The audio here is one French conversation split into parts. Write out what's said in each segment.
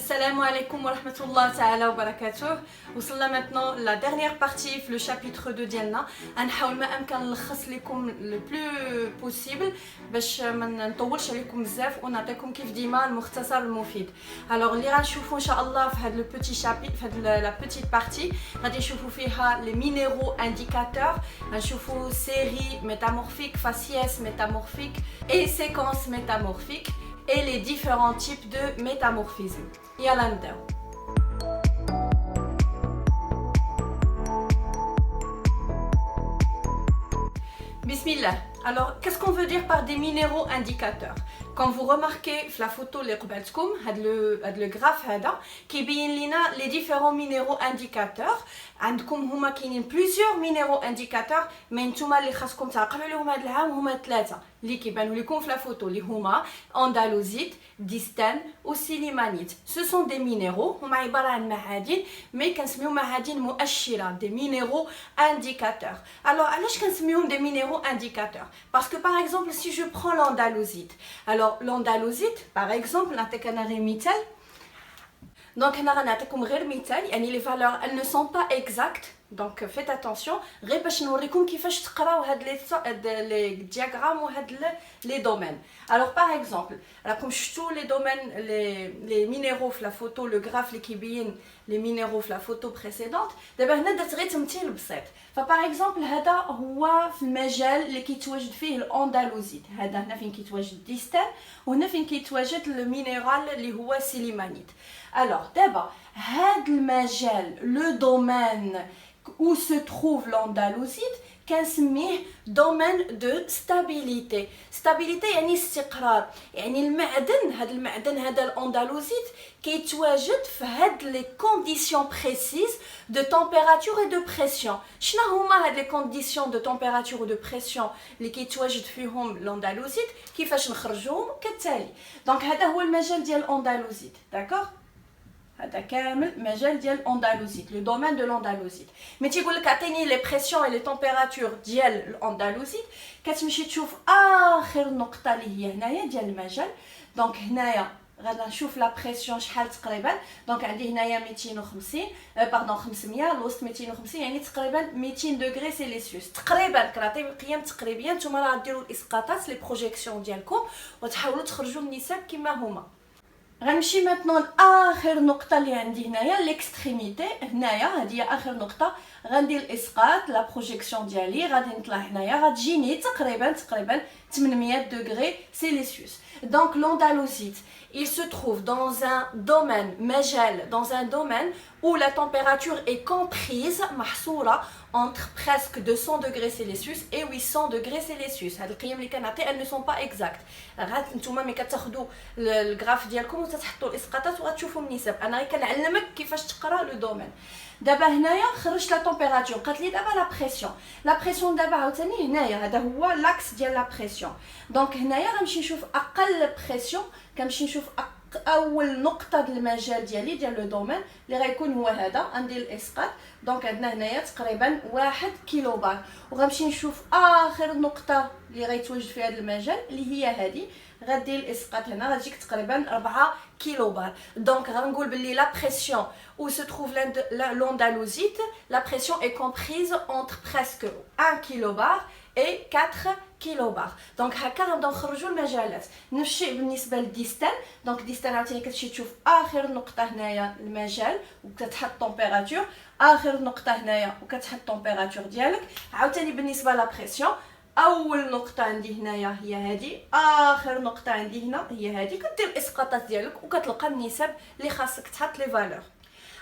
Assalamu alaikum wa rahmatullah ta'ala wa barakatuh. وصلنا maintenant la dernière partie le chapitre 2 ديالنا. غنحاول ما امكن نلخص لكم le plus possible باش ما نطولش عليكم بزاف ونعطيكم كيف ديما المختصر المفيد. alors اللي غنشوفوا ان شاء الله في هذا le petit chapitre في هذه la petite partie غادي نشوفوا فيها les minéraux indicateurs, غنشوفوا séries métamorphiques, faciès métamorphiques et séquences métamorphiques et les différents types de métamorphisme. يلا نبداو. Bismillah. Alors, qu'est-ce qu'on veut dire par des minéraux indicateurs? Quand vous remarquez la photo اللي قبلتكم هاد le graphe هذا كيبين لنا les différents minéraux indicateurs. عندكم هما كاينين plusieurs minéraux indicateurs mais نتوما اللي خاصكم تعقلوا عليهم هاد العام هما ثلاثه اللي كيبانوا لكم في la photo اللي هما andalosite, distane و sélémanite. Ce sont des minéraux هما عباره عن معادن mais كنسميوهم معادن مؤشره des minéraux indicateurs. Alors علاش كنسميوهم des minéraux indicateurs? Parce que par exemple si je prends l'andalosite, alors l'andalosite par exemple نعطيك انا غير مثال. Donc هنا غنعطيكم غير مثال يعني les valeurs elles ne sont pas exactes. Donc faites attention غير باش نوريكم كيفاش تقراو هاد لي دياغرام وهاد لي دومين. Alors par exemple راكم شفتوا لي دومين لي مينيرو في لا فوتو لو غراف اللي كيبين لي مينيرو في لا فوتو بريسيدونت. دابا هنا درت غير تمثيل بسيط. فبار اكزومبل هذا هو في المجال اللي كيتواجد فيه الاندلوزيت. هذا هنا فين كيتواجد ديستان وهنا فين كيتواجد المينيرال اللي هو سيليمانيت. Alors d'abord هاد المجال le domaine où se trouve l'andalosite كنسميه domaine de stabilité. stabilité يعني استقرار. يعني المعدن هذا الاندلوزيت كيتواجد في هاد لي كونديسيون بريسيز de température et de pression. شنو هما هاد لي كونديسيون de température et de pression اللي كيتواجد فيهم الاندلوزيت كيفاش نخرجوهم كالتالي. دونك هذا هو المجال ديال الاندلوزيت. داكوغ هذا كامل مجال ديال الاندلوزيت لو دومين دو الاندلوزيت. مي تيقول لك عطيني لي بريسيون اي لي تمبيراتور ديال الاندلوزيت كتمشي تشوف اخر نقطه اللي هي هنايا ديال المجال. دونك هنايا غادي نشوف لا بريسيون شحال تقريبا. دونك عندي هنايا 250 باردون 500 الوسط 250 يعني تقريبا 200 دوغري سيليسيوس تقريبا. كنعطي قيم تقريبيه نتوما راه ديروا الاسقاطات لي بروجيكسيون ديالكم وتحاولوا تخرجوا النسب كما هما. غنمشي مثلا لاخر نقطه اللي عندي هنايا ليكستريميتي. هنايا هذه هي اخر نقطه غندير الاسقاط لا بروجيكسيون ديالي غادي نطلع هنايا غتجيني تقريبا 800 degrés Celsius. Donc l'andalosite il se trouve dans un domaine مجال dans un domaine où la température est comprise محصوره entre presque 200 degrés Celsius et 800 degrés Celsius. هاد القيم اللي كنعطي elles ne sont pas exactes. غاد نتوما ملي كتاخذوا الغراف ديالكم وتتحطوا الاسقاطات وغتشوفوا النسب. انا غير كنعلمك كيفاش تقرا لو دومين. دابا هنايا خرجت لا تمبيراتور قالت لي دابا لا بريسيون دابا عاوتاني هنايا هذا هو لاكس ديال لا بريسيون. دونك هنايا غنمشي نشوف اقل بريسيون كنمشي نشوف اول نقطه ديال المجال ديالي ديال لو دومين اللي غيكون هو هذا غندير الاسقاط. دونك عندنا هنايا تقريبا 1 كيلو بار وغنمشي نشوف اخر نقطه اللي غيتواجد في هذا المجال اللي هي هذه غدير الاسقاط هنا غتجيك تقريبا 4 كيلو بار. دونك غنقول باللي لا بريسيون où se trouve l'andalosite la pression est comprise entre presque 1 kilobar et 4 كيلوبار. دونك هكا غنبداو نخرجوا المجالات. نفس الشيء بالنسبه للديستان. دونك ديستان عاوتاني كتمشي تشوف اخر نقطه هنايا المجال وكتحط طومبيراتور اخر نقطه هنايا وكتحط طومبيراتور ديالك. عاوتاني بالنسبه لا بريسيون اول نقطه عندي هنايا هي هذه اخر نقطه عندي هنا هي هذه كدير الاسقاطات ديالك وكتلقى النسب اللي خاصك تحط لي فالور.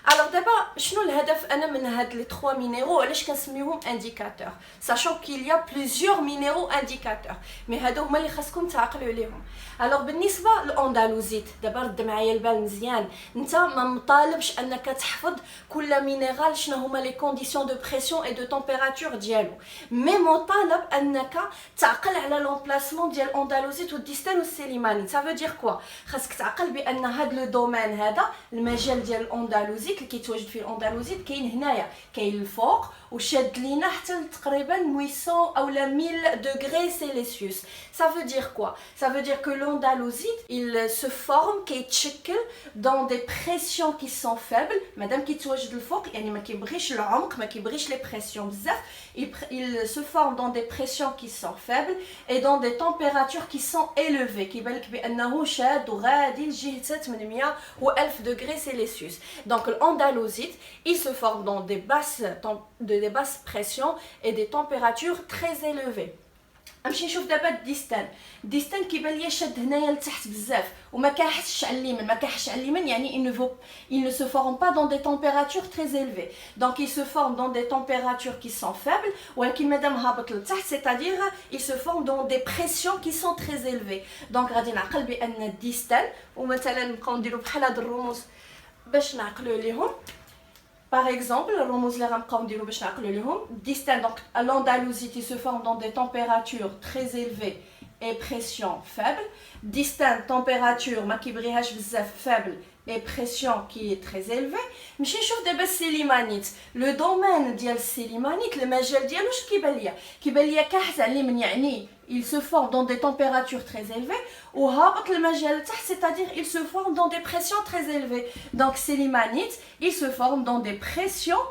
Alors d'abord, شنو الهدف انا من هاد لي 3 مينيرو علاش كنسميوهم انديكاتور sachant qu'il y a plusieurs minéraux indicateurs mais هادو هما اللي خاصكم تعقلوا عليهم. alors بالنسبه للاندلوزيت دابا رد معايا البال مزيان. انت ما مطالبش انك تحفظ كل مينيرال شنو هما لي كونديسيون دو بريسيون اي دو تمبيراتور ديالو مي مطالب انك تعقل على لومبلاسمون ديال الاندلوزيت والديستان والسيليماني. ça veut dire quoi خاصك تعقل بان هاد لو دومين هذا المجال ديال الاندلوزيت اللي كيتواجد فيه الاندلوزيت كاين هنايا كاين الفوق وشاد لينا حتى تقريبا 800 ou 1000 degrés Celsius. Ça veut dire quoi? Ça veut dire que l'andalosite, il se forme, كيتشكل dans des pressions qui sont faibles. مادام كيتواجد الفوق يعني ما كيبغيش العمق، ما كيبغيش les pressions بزاف. Il se forme dans des pressions qui sont faibles et dans des températures qui sont élevées. كيبان لك بانه شاد وغادي لجهه 800 و 1000 degrés Celsius. Donc l'andalosite, il se forme dans des basses pressions et des températures très élevées. نمشي نشوف دابا الديستان كيبان ليا شاد هنايا لتحت بزاف وما كيحسش على اليمين، ما كيحسش على اليمين يعني il ne se forme pas dans des températures très élevées. Donc il se forme dans des températures qui sont faibles ولكن مادام هابط لتحت c'est-à-dire il se forme dans des pressions qui sont très élevées. Donc غادي نعقل بان الديستان ومثلا نبقاو نديرو بحال هاد الرموز باش نعقلوا ليهم. Par exemple, distant, donc l'andalosite se forme dans des températures très élevées et pression faible. Distant, température faible et pression qui est très élevée. مشي نشوف دابا السيليمانيت. Le domaine ديال السيليمانيت المجال ديالو اش كيبان ليا كاحز على اليمين يعني il se forme dans des températures très élevées ou هابط المجال تحت c'est-à-dire il se forme dans des pressions très élevées. Donc sélimanite, il se forme dans des pressions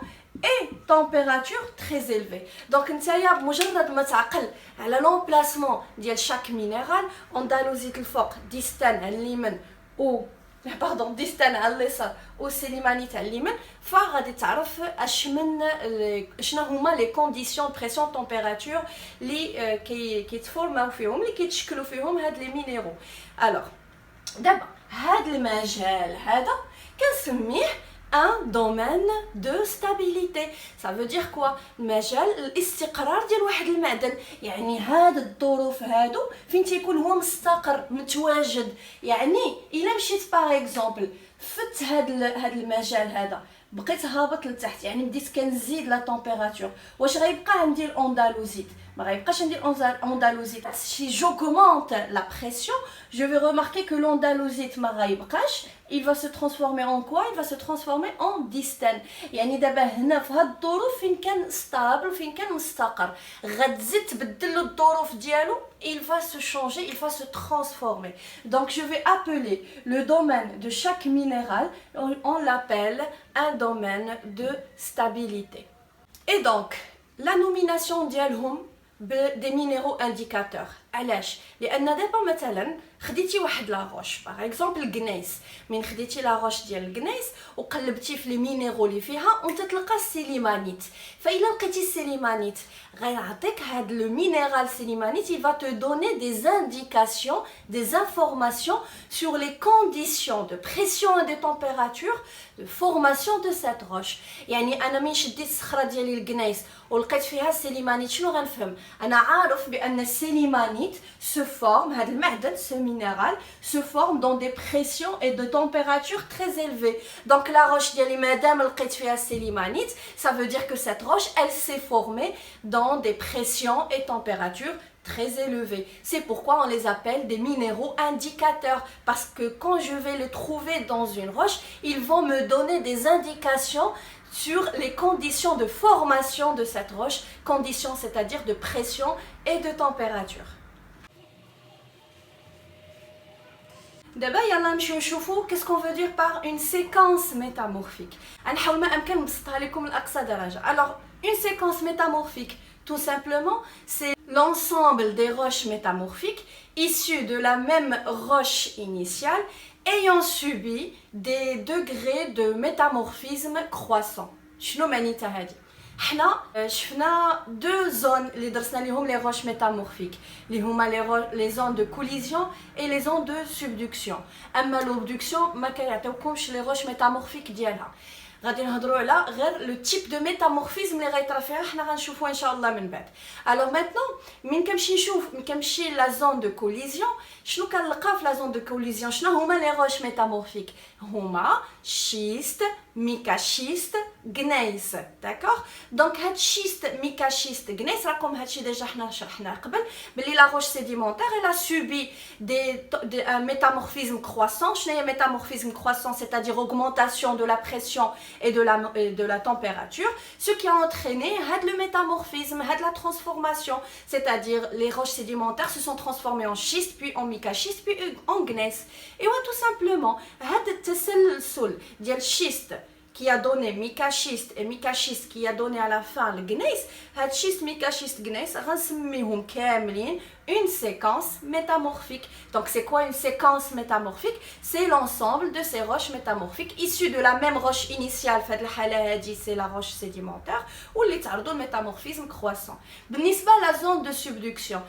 et températures très élevées. Donc نتايا بمجرد ما تعقل على l'emplacement ديال chaque minéral andalosite الفوق ديستان على اليمين و ديستان على اليسار والسيليمانيت على اليمين فغادي تعرف شنو هما لي كونديسيون بريسيون تمبيراتور اللي كيتفورماو فيهم اللي كيتشكلوا فيهم هاد لي مينيرو. الوغ دابا هاد المجال هذا كنسميه un domaine de stabilité. Ça veut dire quoi? مجال الاستقرار ديال واحد المعدن. يعني هاد الظروف هادو فين تيكون هو مستقر متواجد. يعني الا مشيت باغ اكزومبل فت هاد المجال هذا بقيت هابط لتحت يعني بديت كنزيد لا تمبيراتور واش غيبقى عندي الاندالوزيت؟ ما غيبقاش عندي الاندالوزيت. Si j'augmente la pression, je vais remarquer que l'andalosite ما غيبقاش. Il va se transformer en quoi? Il va se transformer en distane. يعني دابا هنا في هاد الظروف فين كان ستابل فين كان مستقر غتزيد تبدل الظروف ديالو il va se changer, il va se transformer. Donc je vais appeler le domaine de chaque minéral, on l'appelle un domaine de stabilité. Et donc la nomination ديالهم des minéraux indicateurs. علاش؟ لان دابا مثلا خديتي واحد لاغوش باغ اكزومبل الكنيس من خديتي لاغوش ديال الكنيس وقلبتي في لي مينيرو اللي فيها وانت تلقى السيليمانيت. فاذا لقيتي السيليمانيت غيعطيك هاد لو مينيرال سيليمانيت il va te donner des indications, des informations sur les conditions de pression et de température de formation de cette roche. يعني انا من شديت الصخره ديالي الكنيس ولقيت فيها السيليمانيت شنو غنفهم؟ انا عارف بان السيليمانيت se forme, ce minéral se forme dans des pressions et de températures très élevées. Donc la roche ديالي مادام لقيت فيها السيليمانيت, ça veut dire que cette roche elle s'est formée dans des pressions et températures très élevées. C'est pourquoi on les appelle des minéraux indicateurs, parce que quand je vais les trouver dans une roche, ils vont me donner des indications sur les conditions de formation de cette roche, conditions c'est-à-dire de pression et de température. دابا يلا نمشيو نشوفوا qu'est-ce qu'on veut dire par une séquence métamorphique. غنحاول ما امكن نبسطها لكم لاقصى درجه. Alors une séquence métamorphique tout simplement c'est l'ensemble des roches métamorphiques issues de la même roche initiale ayant subi des degrés de métamorphisme croissant. شنو معنيتها هذه؟ حنا شفنا دو زون اللي درسنا ليهم لي روش ميتامورفيك اللي هما لي زون دو كوليزيون اي لي زون دو سبدكسيون. اما لوبدكسيون ما كيعطيوكمش لي روش ميتامورفيك ديالها. غادي نهضروا على غير لو تيب دو ميتامورفيزم اللي غيطرا فيها حنا غنشوفوه ان شاء الله من بعد. الوغ ميتنون من كنمشي لا زون دو كوليزيون شنو كنلقى في لا زون دو كوليزيون؟ شنو هما لي روش ميتامورفيك؟ هما شيست ميكاشيست gneiss, d'accord? Donc هاد schiste ميكاشيست gneiss راكم هادشي ديجا حنا شرحناه قبل بلي la roche sédimentaire elle a subi un métamorphisme croissant. شنو هي métamorphisme croissant, c'est-à-dire augmentation de la pression et de la température, ce qui a entraîné le métamorphisme, la transformation, c'est-à-dire les roches sédimentaires se sont transformées en schiste, puis en micaschiste, puis en gneiss. Et ouais, tout simplement هاد التسلسل ديال schiste qui a donné micaschiste et micaschiste qui a donné à la fin le gneiss, هاد schiste micaschiste gneiss غنسميهم كاملين une séquence métamorphique. Donc c'est quoi une séquence métamorphique? C'est l'ensemble de ces roches métamorphiques issues de la même roche initiale. C'est la roche sédimentaire ou les le métamorphisme croissant. بالنسبة à la zone de subduction,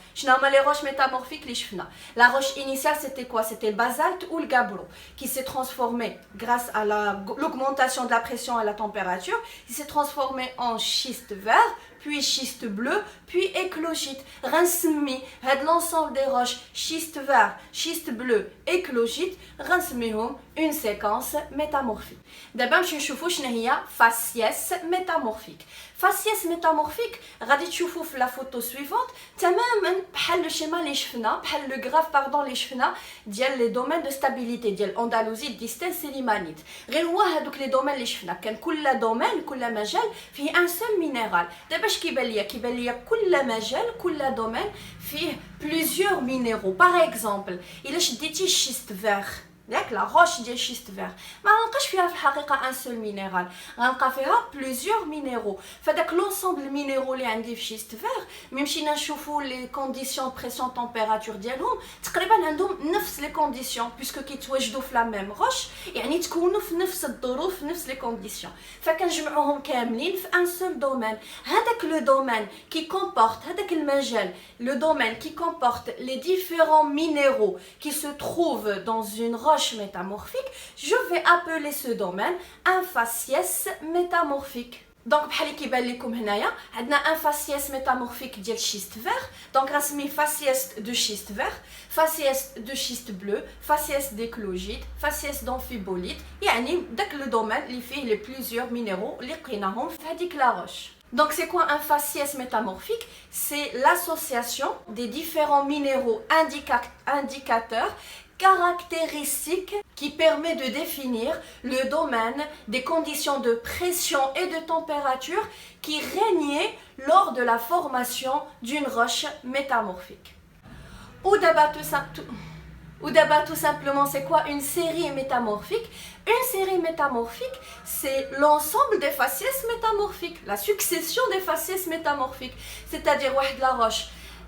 les roches métamorphiques les chefna. La roche initiale c'était quoi? C'était le basalte ou le gabbro qui s'est transformé grâce à l'augmentation de la pression et la température. Il s'est transformé en schiste vert, puis schiste bleu, puis éclogite. Ransmi, l'ensemble des roches schiste vert, schiste bleu, éclogite, ransmihom une séquence métamorphique. D'abord, je vais vous montrer faciès métamorphique. Faciès métamorphique, غادي تشوفوا في la photo suivante, تماما بحال le schéma اللي شفنا, بحال le graphe pardon اللي شفنا ديال les domaines de stabilité ديال اندلسيت ديستانس سيليمانيت. غير هو هذوك les domaines اللي شفنا كان كل دومين كل مجال فيه un seul minéral. دابا اش كيبان ليا كل مجال كل دومين فيه plusieurs minéraux. Par exemple, إلا شديتي schiste vert, la roche ديال schiste vert ما غنلقاش فيها في الحقيقه ان سول مينيرال, غنلقى فيها بليزيور مينيرو. فداك لونسومبل مينيرو اللي عندي في شيست فير ملي مشينا نشوفوا لي كونديسيون بريسيون تمبيراتور ديالهم تقريبا عندهم نفس لي كونديسيون بيسكو كيتواجدوا في لا ميم روش, يعني تكونوا في نفس الظروف في نفس لي كونديسيون, فكنجمعوهم كاملين في ان سول دومين. هذاك لو دومين كي كومبورت هذاك المجال لو دومين كي كومبورت لي ديفيرون مينيرو qui se trouvent dans une roche métamorphique, je vais appeler ce domaine un faciès métamorphique. Donc بحال كيبان لكم هنايا عندنا un faciès métamorphique ديال schiste vert, donc رسمي faciès de schiste vert, faciès de schiste bleu, faciès d'éclogite, faciès d'amphibolite, يعني داك le domaine اللي فيه les plusieurs minéraux اللي لقيناهم في هذيك la roche. Donc c'est quoi un faciès métamorphique? C'est l'association des différents minéraux indicateurs caractéristique qui permet de définir le domaine des conditions de pression et de température qui régnaient lors de la formation d'une roche métamorphique. Ou d'abord tout simplement, c'est quoi une série métamorphique? Une série métamorphique, c'est l'ensemble des faciès métamorphiques, la succession des faciès métamorphiques. C'est-à-dire, la roche,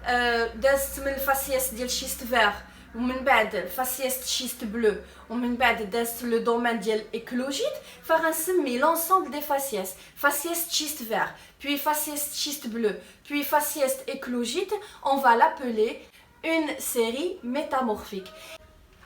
le faciès de schiste vert, ومن بعد الفاسيست شيست بلو ومن بعد داز لو دومين ديال ايكولوجيت, فغنسمي l'ensemble des faciès faciès schiste vert, puis faciès schiste bleu, puis faciès éclogite, on va l'appeler une série métamorphique.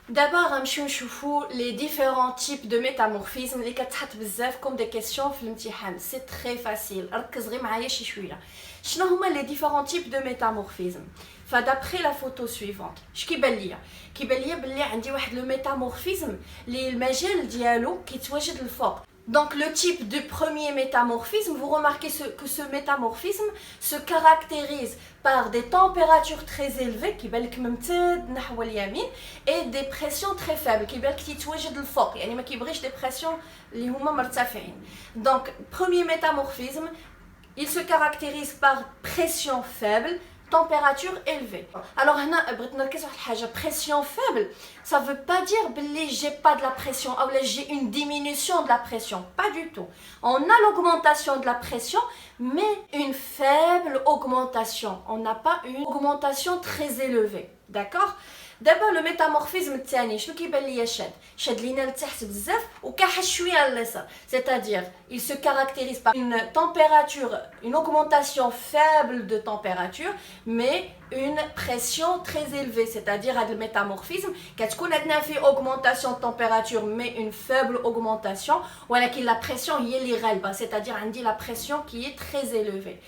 D'abord غنمشيو نشوفوا les différents types de métamorphisme اللي كتحط بزاف comme des questions في الامتحان. C'est très facile, ركز غير معايا شي شويه. شنو هما les différents types de métamorphisme? فدابخي لا فوتو سويفونت اش كيبان ليا بلي عندي واحد لو ميتامورفيزم اللي المجال ديالو كيتواجد الفوق. Donc le type de premier métamorphisme, vous remarquez que ce métamorphisme se caractérise par des températures très élevées qui بالك ممتد نحو اليمين et des pressions très faibles qui بالك كيتواجد الفوق, يعني ما كيبغيش des pressions اللي هما مرتفعين. Donc premier métamorphisme, il se caractérise par pression faible, température élevée. Alors هنا بغيت نركز على حاجه, pression faible, ça veut pas dire بلي j'ai pas de la pression ou j'ai une diminution de la pression, pas du tout. On a l'augmentation de la pression mais une faible augmentation, on n'a pas une augmentation très élevée, d'accord? دابا لو ميتامورفيزم الثاني شنو كيبان ليا شاد لينا لتحت بزاف وكحش شويه لليسار, c'est-à-dire il se caractérise par une température, une augmentation faible de température mais une pression très élevée, c'est-à-dire هذا الميتامورفيزم كتكون عندنا فيه augmentation de température mais une faible augmentation, ولكن la pression هي اللي غالبه, c'est-à-dire عندي la pression qui est très élevée.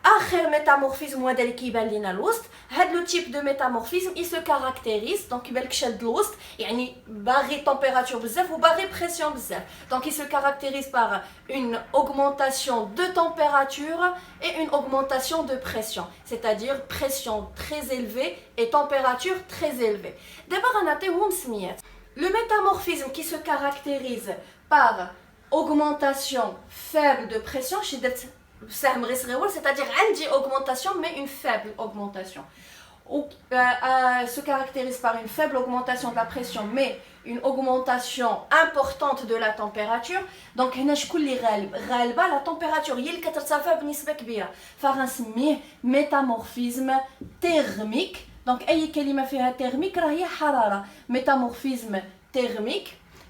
آخر métamorphisme هو اللي كيبان لينا الوسط. هاد لو تيب دو métamorphisme il se caractérise donc كيبان لك شاد الوسط يعني باغي température بزاف وباغي pression بزاف. Donc il se caractérise par une augmentation de température et une augmentation de pression, c'est-à-dire pression très élevée et température très élevée. دابا غنعطيوهم سميات. Le métamorphisme qui se caractérise par augmentation faible de pression, c'est-à-dire عندي augmentation mais une faible augmentation. Ou se caractérise par une faible augmentation de la pression mais une augmentation importante de la température. Donc هنا شكون اللي غالبه la température هي اللي كترتفع بنسبه كبيره فغنسميه métamorphisme thermique. Donc اي كلمه فيها thermique راه هي حراره. métamorphisme thermique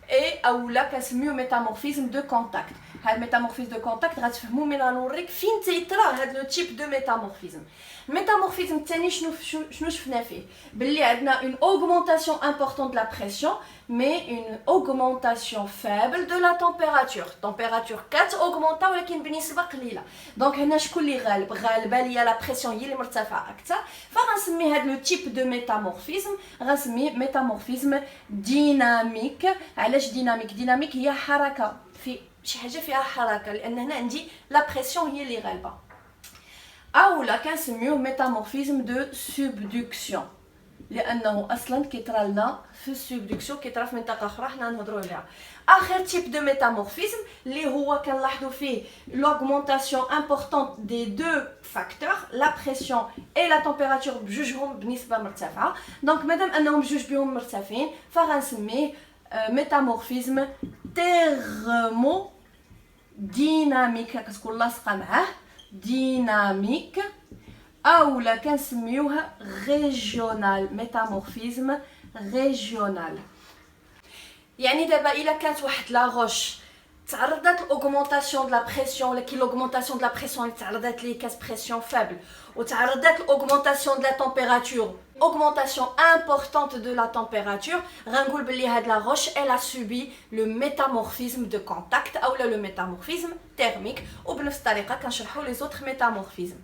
et اولا كنسميو métamorphisme de contact. هاد métamorphisme de contact غتفهموا من غنوريك فين تيطرا هاد لو تيب دو métamorphisme. الميتامورفيزم الثاني شنو شفنا فيه باللي عندنا une augmentation importante de la pression mais une augmentation faible de la température كتاوغمونطا ولكن بنسبه قليله. دونك هنا شكون اللي غالبه ليا لا بريسيون هي اللي مرتفعه اكثر فغنسمي هاد لو تيب دو ميتامورفيزم غنسميه ميتامورفيزم ديناميك. علاش ديناميك هي حركه في شي حاجه فيها حركه لان هنا عندي لا بريسيون هي اللي غالبه. اولا كنسميوه ميتامورفيزم دو سوبدكسيون لانه اصلا كيطرا لنا في السوبدكسيون كيطرا في منطقه اخرى حنا نهضروا عليها. اخر تيب دو ميتامورفيزم اللي هو كنلاحظوا فيه l'augmentation importante des deux facteurs la pression et la température بجوجهم بنسبه مرتفعه. دونك مادام انهم بجوج بهم مرتفعين فغنسميه ميتامورفيزم تيرموديناميك كتكون لاصقه معاه dynamique اولا كنسميوها ريجيونال ميتامورفيزم ريجيونال. يعني دابا الا كانت واحد لا روش تعرضت لاوغمونطاسيون دو لا بريسيون ولكن لاوغمونطاسيون دو لا بريسيون اللي تعرضت ليه كانت بريسيون فابل وتعرضت لاوغمونطاسيون دو لا تمبيراتور augmentation importante de la température غنقول بلي هاد لا روش elle a subi le métamorphisme de contact اولا le métamorphisme thermique وبنفس الطريقه كنشرحوا لي زوتر ميتامورفيزم.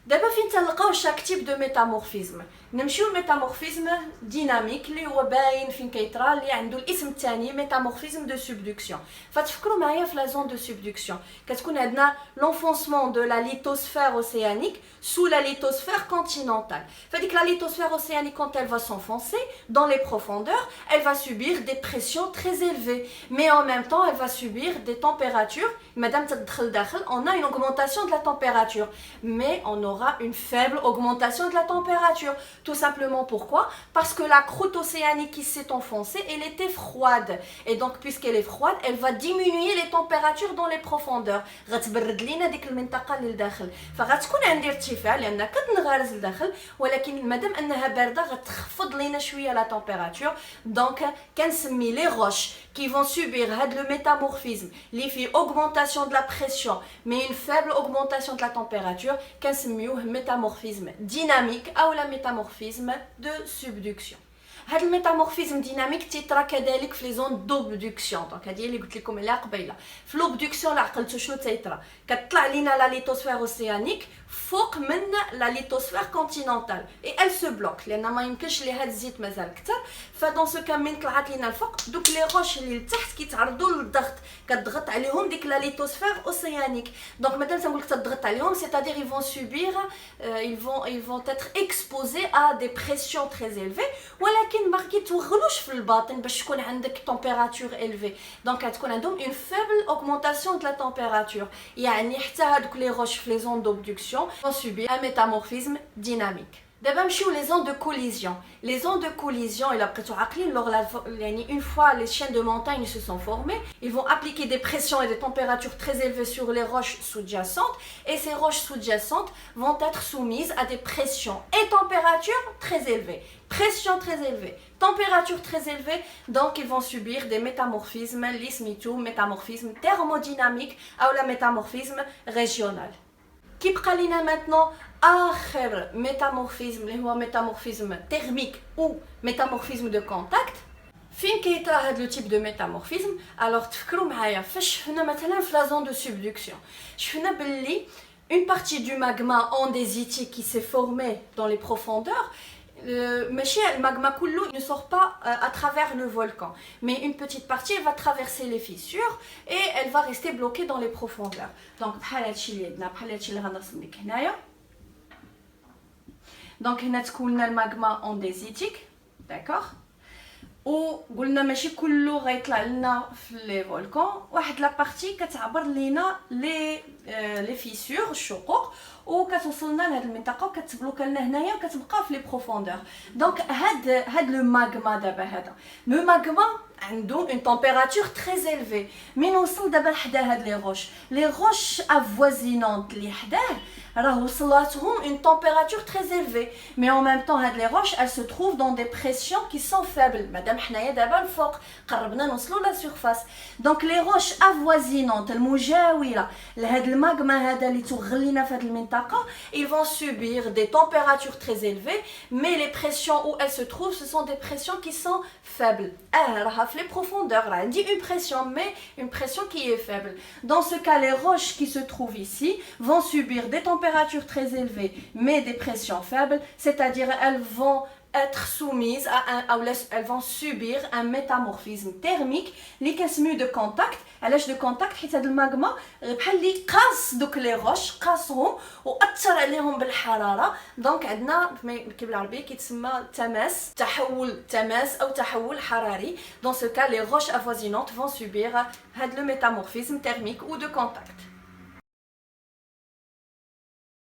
دابا فين تلقاو شاك تيب دو ميتامورفيزم نمشيو ميتامورفيزم ديناميك اللي هو باين فين كيطرا اللي عنده الاسم الثاني ميتامورفيزم دو سوبدكسيون. فتفكروا معايا في لا زون دو سوبدكسيون كتكون عندنا l'enfoncement de la lithosphère océanique sous la lithosphère continentale. فديك la lithosphère océanique quand elle va s'enfoncer dans les profondeurs elle va subir des pressions très élevées mais en même temps elle va subir des températures. madame تدخل داخل on a une augmentation de la température mais on aura une faible augmentation de la température. Tout simplement pourquoi? Parce que la croûte océanique qui s'est enfoncée, elle était froide. Et donc, puisqu'elle est froide, elle va diminuer les températures dans les profondeurs. غتبرد لينا ديك المنطقة اللي لداخل. فغتكون عندي ارتفاع لأن كتنغرز لداخل ولكن مادام أنها باردة غتخفض لينا شوية la température. Donc, كنسمي les roches qui vont subir هاد le métamorphisme اللي فيه augmentation de la pression mais une faible augmentation de la température كنسميوه métamorphisme dynamique أو la métamorphisme de subduction. هاد الميتامورفيزم ديناميك تيطرا كذلك في لي زون دوبدكسيون. دونك هذه اللي قلت لكم عليها قبيله. في لوبدكسيون لا عقلتوا شنو تيطرا كتطلع لينا لا ليتوسفير اوسيانيك فوق من لا ليتوسفير كونتينونتال اي ال سو بلوك لان ما يمكنش لي هاد الزيت مازال كثر. فدون سو كان من طلعت لينا الفوق دوك لي روش اللي لتحت كيتعرضوا للضغط كتضغط عليهم ديك لا ليتوسفير اوسيانيك. دونك مادام تنقول لك تضغط عليهم c'est-à-dire ils vont subir ils vont être exposés à des pressions très élevées ولكن ما كيتوغلوش في الباطن باش تكون عندك température élevée. دونك غتكون عندهم une faible augmentation de la température. يعني حتى هادوك لي روش في لي زون دوبدكسيون vont subir un métamorphisme dynamique. دابا نمشيو لي زون دو كوليزيون. لي زون دو كوليزيون الا بقيتو عاقلين لوغ يعني une fois les chaînes de montagne se sont formées ils vont appliquer des pressions et des températures très élevées sur les roches sous-jacentes et ces roches sous-jacentes vont être soumises à des pressions et températures très élevées. Pression très élevée, température très élevée, donc ils vont subir des métamorphismes, l'ismitou, métamorphisme thermodynamique ou la métamorphisme régional. Qui prend maintenant آخر métamorphisme اللي هو métamorphisme thermique ou métamorphisme de contact. فين كيطرا هاد لو تيب دو ميتامورفيزم؟ الوغ تفكروا معايا فاش شفنا مثلا في لا زون دو سوبدكسيون شفنا باللي une partie du magma andésite qui s'est formé dans les profondeurs. Le magma كله ne sort pas à travers le volcan, mais une petite partie elle va traverser les fissures et elle va rester bloquée dans les profondeurs. Donc بحال هادشي اللي عندنا بحال هادشي اللي غنرسم لك هنايا. دونك هنا تكون لنا الماغما انديزيتيك داكوغ وقلنا ماشي كله غيطلع لنا في لي فولكان واحد لا بارتي كتعبر لينا لي فيسور الشقوق وكتوصلنا لهاد المنطقه وكتبلوكا لنا هنايا وكتبقى في لي بروفوندور. دونك هاد لو ماغما دابا هذا لو ماغما عنده اون تمبيراتور تري élevée مي نوصل دابا لحدا هاد لي روش افوازينونت اللي حداه راه وصلاتهم une température très élevée mais en même temps هاد les roches elles se trouvent dans des pressions qui sont faibles مادام حنايا دابا الفوق قربنا نوصلوا لا سيرفاس. دونك les roches avoisinantes المجاوره لهاد الماغما هذا اللي تغلينا في هاد المنطقه ils vont subir des températures très élevées mais les pressions où elles se trouvent ce sont des pressions qui sont faibles. راه في les profondeurs راه عندي une pression mais une pression qui est faible. Dans ce cas les roches qui se trouvent ici vont subir des températures très élevées mais des pressions faibles, c'est-à-dire elles vont être soumises elles vont subir un métamorphisme thermique اللي كنسميو de contact. علاش دو كونتاكت؟ حيت هاد الماغما بحال اللي قاص دوك لي روش قاصهم واثر عليهم بالحراره. دونك عندنا بالعربيه كيتسمى تماس او تحول حراري. Dans ce cas les roches avoisinantes vont subir هاد le métamorphisme thermique ou de contact.